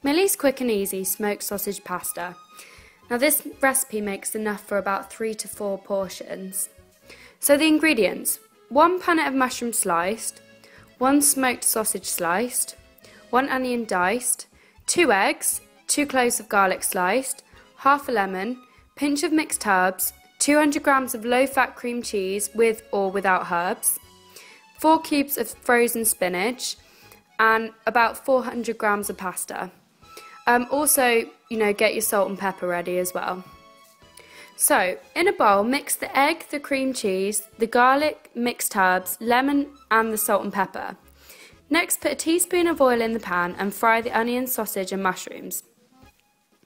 Millie's Quick and Easy Smoked Sausage Pasta. Now this recipe makes enough for about 3 to 4 portions. So the ingredients: 1 punnet of mushroom sliced, 1 smoked sausage sliced, 1 onion diced, 2 eggs, 2 cloves of garlic sliced, half a lemon, pinch of mixed herbs, 200 grams of low-fat cream cheese with or without herbs, 4 cubes of frozen spinach, and about 400 grams of pasta. Also, get your salt and pepper ready as well. So, in a bowl, mix the egg, the cream cheese, the garlic, mixed herbs, lemon, and the salt and pepper. Next, put a teaspoon of oil in the pan and fry the onion, sausage, and mushrooms.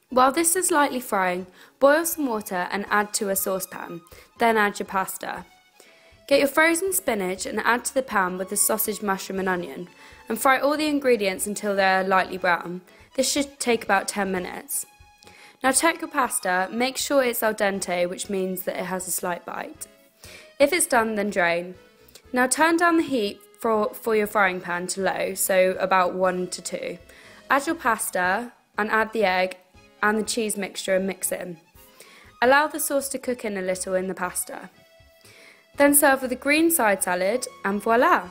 While this is lightly frying, boil some water and add to a saucepan. Then add your pasta. Get your frozen spinach and add to the pan with the sausage, mushroom, and onion, and fry all the ingredients until they are lightly brown. This should take about 10 minutes. Now check your pasta, make sure it's al dente, which means that it has a slight bite. If it's done, then drain. Now turn down the heat for your frying pan to low, so about 1 to 2. Add your pasta and add the egg and the cheese mixture and mix it in. Allow the sauce to cook in a little in the pasta. Then serve with a green side salad and voila!